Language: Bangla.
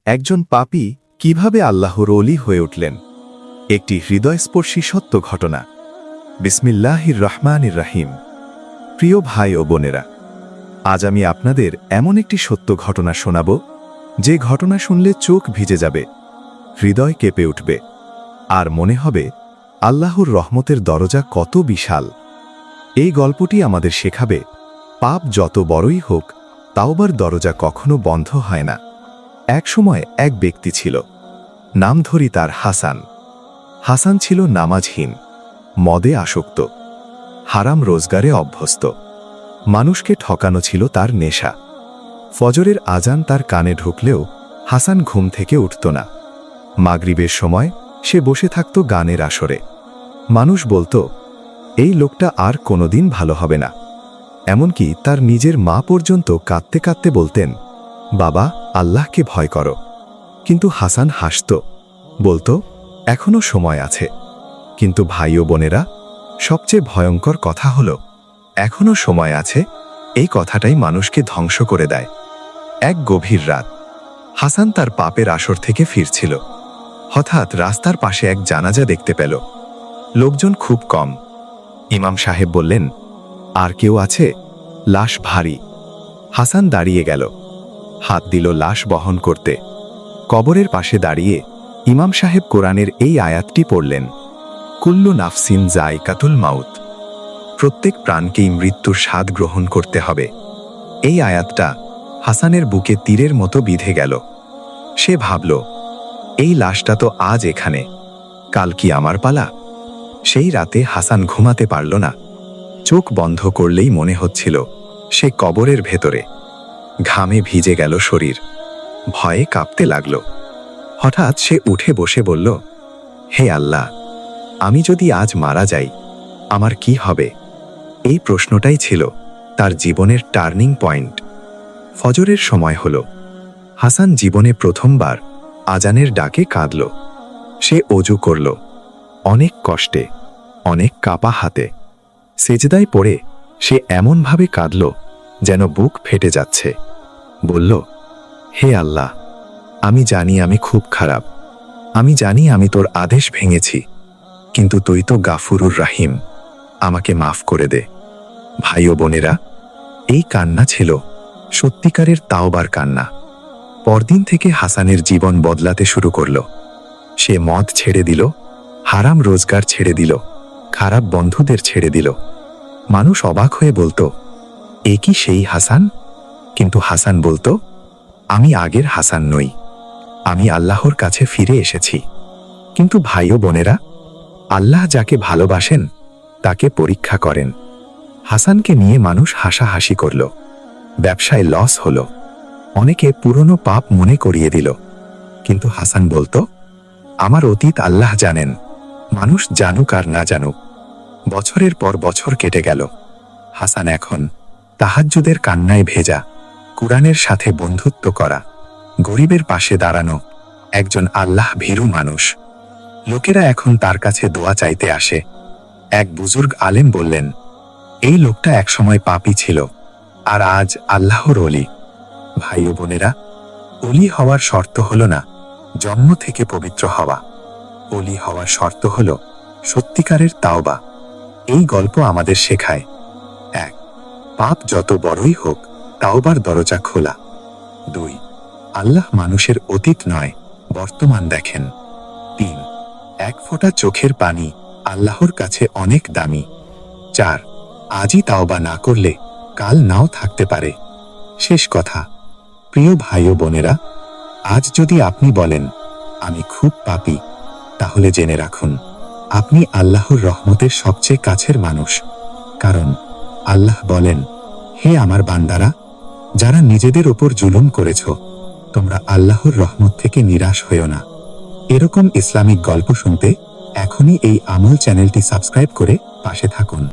একজন পাপী কিভাবে আল্লাহর ওলি হয়ে উঠলেন, একটি হৃদয়স্পর্শী সত্য ঘটনা। বিসমিল্লাহির রহমানির রহিম। প্রিয় ভাই ও বোনেরা, আজ আমি আপনাদের এমন একটি সত্য ঘটনা শোনাব, যে ঘটনা শুনলে চোখ ভিজে যাবে, হৃদয় কেঁপে উঠবে, আর মনে হবে আল্লাহর রহমতের দরজা কত বিশাল। এই গল্পটি আমাদের শেখাবে, পাপ যত বড়ই হোক, তাওবার দরজা কখনো বন্ধ হয় না। এক সময় এক ব্যক্তি ছিল, নাম ধরি তার হাসান। হাসান ছিল নামাজহীন, মদে আসক্ত, হারাম রোজগারে অভ্যস্ত। মানুষকে ঠকানো ছিল তার নেশা। ফজরের আজান তার কানে ঢুকলেও হাসান ঘুম থেকে উঠত না। মাগরিবের সময় সে বসে থাকত গানের আসরে। মানুষ বলতো, এই লোকটা আর কোনোদিন ভালো হবে না। এমনকি তার নিজের মা পর্যন্ত কাঁদতে কাঁদতে বলতেন, বাবা, আল্লাহকে ভয় করো। কিন্তু হাসান হাসত, বলতো, এখনো সময় আছে। কিন্তু ভাই ও বোনেরা, সবচেয়ে ভয়ঙ্কর কথা হলো, এখনো সময় আছে এই কথাটাই মানুষকে ধ্বংস করে দেয়। এক গভীর রাত, হাসান তার পাপের আসর থেকে ফিরছিল। হঠাৎ রাস্তার পাশে এক জানাজা দেখতে পেল। লোকজন খুব কম। ইমাম সাহেব বললেন, আর কেউ আছে? লাশ ভারী। হাসান দাঁড়িয়ে গেল, হাত দিল লাশ বহন করতে। কবরের পাশে দাঁড়িয়ে ইমাম সাহেব কোরআনের এই আয়াতটি পড়লেন, কুল্লু নাফসিন যায়কাতুল মাউত। প্রত্যেক প্রাণকেই মৃত্যুর স্বাদ গ্রহণ করতে হবে। এই আয়াতটা হাসানের বুকে তীরের মতো বিঁধে গেল। সে ভাবল, এই লাশটা তো আজ এখানে, কাল কি আমার পালা? সেই রাতে হাসান ঘুমাতে পারল না। চোখ বন্ধ করলেই মনে হচ্ছিল সে কবরের ভেতরে। ঘামে ভিজে গেল শরীর, ভয়ে কাঁপতে লাগল। হঠাৎ সে উঠে বসে বলল, হে আল্লাহ, আমি যদি আজ মারা যাই, আমার কি হবে? এই প্রশ্নটাই ছিল তার জীবনের টার্নিং পয়েন্ট। ফজরের সময় হল। হাসান জীবনে প্রথমবার আজানের ডাকে কাঁদল। সে অজু করল, অনেক কষ্টে, অনেক কাঁপা হাতে। সেজদায় পড়ে সে এমনভাবে কাঁদল যেন বুক ফেটে যাচ্ছে। বলল, হে আল্লাহ, আমি জানি আমি খুব খারাপ। আমি জানি আমি তোর আদেশ ভেঙেছি, কিন্তু তুই তো গাফুরুর রাহিম, আমাকে মাফ করে দে। ভাই ও বোনেরা, এই কান্না ছিল সত্যিকারের তাওবার কান্না। পরদিন থেকে হাসানের জীবন বদলাতে শুরু করল। সে মদ ছেড়ে দিল, হারাম রোজগার ছেড়ে দিল, খারাপ বন্ধুদের ছেড়ে দিল। মানুষ অবাক হয়ে বলতো, এ কি সেই হাসান? কিন্তু হাসান বলতো, আমি আগের হাসান নই, আমি আল্লাহর কাছে ফিরে এসেছি। কিন্তু ভাই ও বোনেরা, আল্লাহ যাকে ভালোবাসেন তাকে পরীক্ষা করেন। হাসানকে নিয়ে মানুষ হাসাহাসি করল, ব্যবসায় লস হল, অনেকে পুরনো পাপ মনে করিয়ে দিল। কিন্তু হাসান বলতো, আমার অতীত আল্লাহ জানেন, মানুষ জানুক আর না জানুক। বছরের পর বছর কেটে গেল। হাসান এখন তাহাজ্জুদের কান্নায় ভেজা, কুরআনের সাথে বন্ধুত্ব করা, গরিবের পাশে দাঁড়ানো একজন আল্লাহ ভীরু মানুষ। লোকেরা এখন তার কাছে দোয়া চাইতে আসে। এক বুজুর্গ আলেম বললেন, এই লোকটা একসময় পাপী ছিল, আর আজ আল্লাহর ওলি। ভাই ও বোনেরা, ওলি হওয়ার শর্ত হল না জন্ম থেকে পবিত্র হওয়া। ওলি হওয়ার শর্ত হল সত্যিকারের তাওবা। এই গল্প আমাদের শেখায়, 1. পাপ যত বড়ই হোক, তাওবার দরজা খোলা। 2. আল্লাহ মানুষের অতীত নয়, বর্তমান দেখেন। 3. এক ফোঁটা চোখের পানি আল্লাহর কাছে অনেক দামি। 4. আজই তাওবা না করলে কাল নাও থাকতে পারে। শেষ কথা, প্রিয় ভাই ও বোনেরা, আজ যদি আপনি বলেন, আমি খুব পাপী, তাহলে জেনে রাখুন, আপনি আল্লাহর রহমতের সবচেয়ে কাছের মানুষ। কারণ আল্লাহ বলেন, হে আমার বান্দারা, যারা নিজেদের ওপর জুলুম করেছ, তোমরা আল্লাহর রহমত থেকে নিরাশ হইও না। এরকম ইসলামিক গল্প শুনতে এখনই এই আমল চ্যানেলটি সাবস্ক্রাইব করে পাশে থাকুন।